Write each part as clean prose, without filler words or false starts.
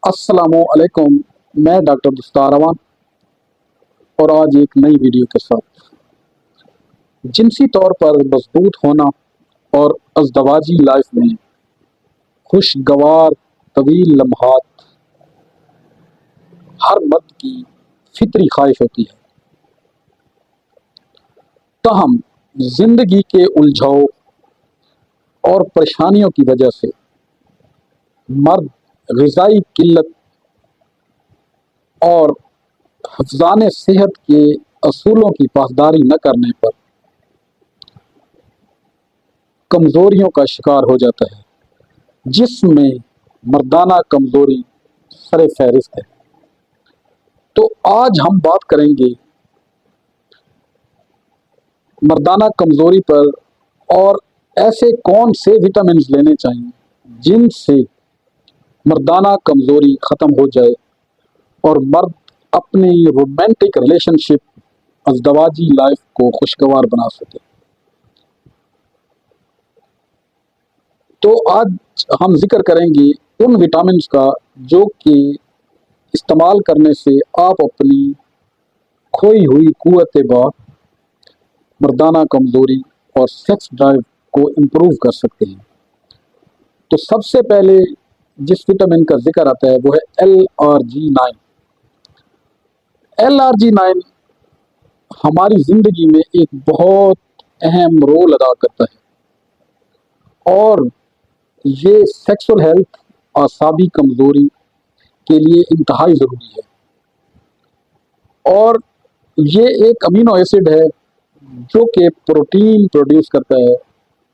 السلام علیکم، میں ڈاکٹر دستار امان اور آج ایک نئی ویڈیو کے ساتھ جنسی طور پر مضبوط ہونا اور ازدواجی لائف میں خوشگوار طویل لمحات ہر مرد کی فطری خواہش ہوتی ہے۔ تاہم زندگی کے الجھاؤ اور پریشانیوں کی وجہ سے مرد غذائی قلت اور حفظان صحت کے اصولوں کی پاسداری نہ کرنے پر کمزوریوں کا شکار ہو جاتا ہے، جس میں مردانہ کمزوری سر فہرست ہے۔ تو آج ہم بات کریں گے مردانہ کمزوری پر اور ایسے کون سے وٹامنز لینے چاہیے جن سے مردانہ کمزوری ختم ہو جائے اور مرد اپنی رومانٹک ریلیشن شپ ازدواجی لائف کو خوشگوار بنا سکے۔ تو آج ہم ذکر کریں گے ان وٹامنز کا جو کہ استعمال کرنے سے آپ اپنی کھوئی ہوئی قوت با مردانہ کمزوری اور سیکس ڈرائیو کو امپروو کر سکتے ہیں۔ تو سب سے پہلے جس وٹامن کا ذکر آتا ہے وہ ہے LRG9۔ LRG9 ہماری زندگی میں ایک بہت اہم رول ادا کرتا ہے اور یہ سیکسول ہیلتھ اعصابی کمزوری کے لیے انتہائی ضروری ہے، اور یہ ایک امینو ایسڈ ہے جو کہ پروٹین پروڈیوس کرتا ہے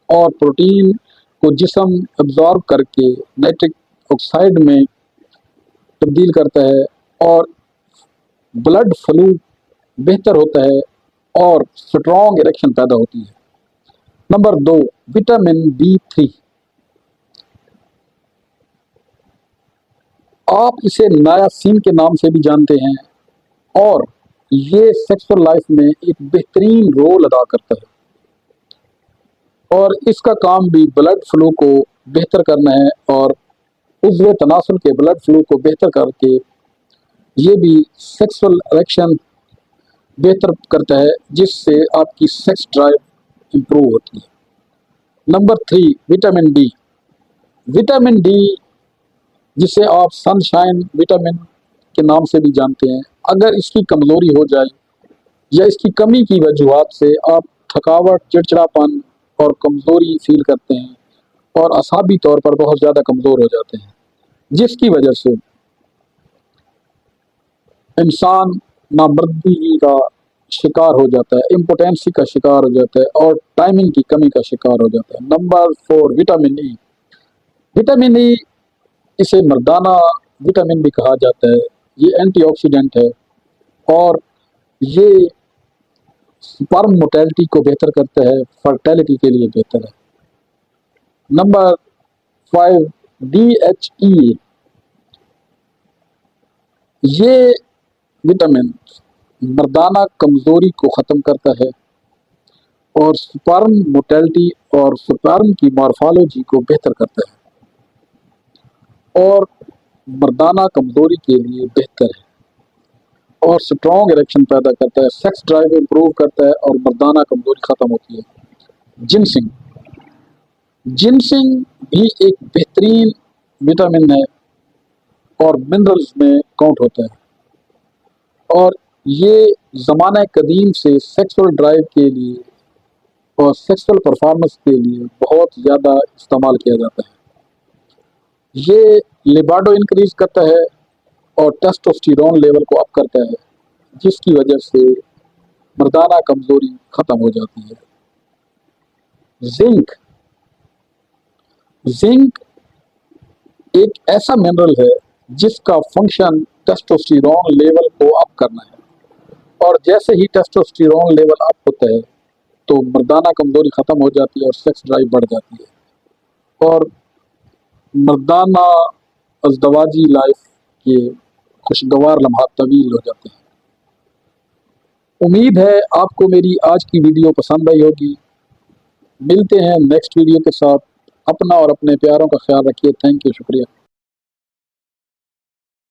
اور پروٹین کو جسم ابزارب کر کے نائٹرک آکسائڈ میں تبدیل کرتا ہے اور بلڈ فلو بہتر ہوتا ہے اور سٹرانگ اریکشن پیدا ہوتی ہے۔ Number 2، vitamin B3۔ آپ اسے نایاسین کے نام سے بھی جانتے ہیں اور یہ سیکسول لائف میں ایک بہترین رول ادا کرتا ہے، اور اس کا کام بھی بلڈ فلو کو بہتر کرنا ہے اور عضو تناسل کے بلڈ فلو کو بہتر کر کے یہ بھی سیکسول اریکشن بہتر کرتا ہے، جس سے آپ کی سیکس ڈرائیو امپروو ہوتی ہے۔ Number 3، vitamin D. Vitamin D جسے آپ سن شائن وٹامن کے نام سے بھی جانتے ہیں، اگر اس کی کمزوری ہو جائے یا اس کی کمی کی وجوہات سے آپ تھکاوٹ، چڑچڑاپن اور کمزوری فیل کرتے ہیں اور اعصابی طور پر بہت زیادہ کمزور ہو جاتے ہیں، جس کی وجہ سے انسان نامردی کا شکار ہو جاتا ہے، امپوٹینسی کا شکار ہو جاتا ہے اور ٹائمنگ کی کمی کا شکار ہو جاتا ہے۔ Number 4، vitamin E. Vitamin E اسے مردانہ وٹامن بھی کہا جاتا ہے، یہ اینٹی آکسیڈنٹ ہے اور یہ سپرم موٹیلٹی کو بہتر کرتا ہے، فرٹیلٹی کے لیے بہتر ہے۔ Number 5، DHEA۔ یہ وٹامن مردانہ کمزوری کو ختم کرتا ہے اور سپرم موٹیلٹی اور سپرم کی مارفالوجی کو بہتر کرتا ہے اور مردانہ کمزوری کے لیے بہتر ہے اور سٹرانگ اریکشن پیدا کرتا ہے، سیکس ڈرائیو امپروو کرتا ہے اور مردانہ کمزوری ختم ہوتی ہے۔ جنسنگ۔ جنسنگ بھی ایک بہترین وٹامن ہے اور منرلز میں کاؤنٹ ہوتا ہے، اور یہ زمانہ قدیم سے سیکسول ڈرائیو کے لیے اور سیکسول پرفارمنس کے لیے بہت زیادہ استعمال کیا جاتا ہے۔ یہ لیبارڈو انکریز کرتا ہے اور ٹیسٹوسٹیرون لیول کو اپ کرتا ہے، جس کی وجہ سے مردانہ کمزوری ختم ہو جاتی ہے۔ زنک۔ زنک ایک ایسا منرل ہے جس کا فنکشن ٹیسٹوسٹیرون لیول کو اپ کرنا ہے، اور جیسے ہی ٹیسٹوسٹیرون لیول اپ ہوتا ہے تو مردانہ کمزوری ختم ہو جاتی ہے اور سیکس ڈرائیو بڑھ جاتی ہے اور مردانہ ازدواجی لائف کے خوشگوار لمحات طویل ہو جاتے ہیں۔ امید ہے آپ کو میری آج کی ویڈیو پسند آئی ہوگی۔ ملتے ہیں نیکسٹ ویڈیو کے ساتھ۔ اپنا اور اپنے پیاروں کا خیال رکھیے۔ تھینک یو، شکریہ۔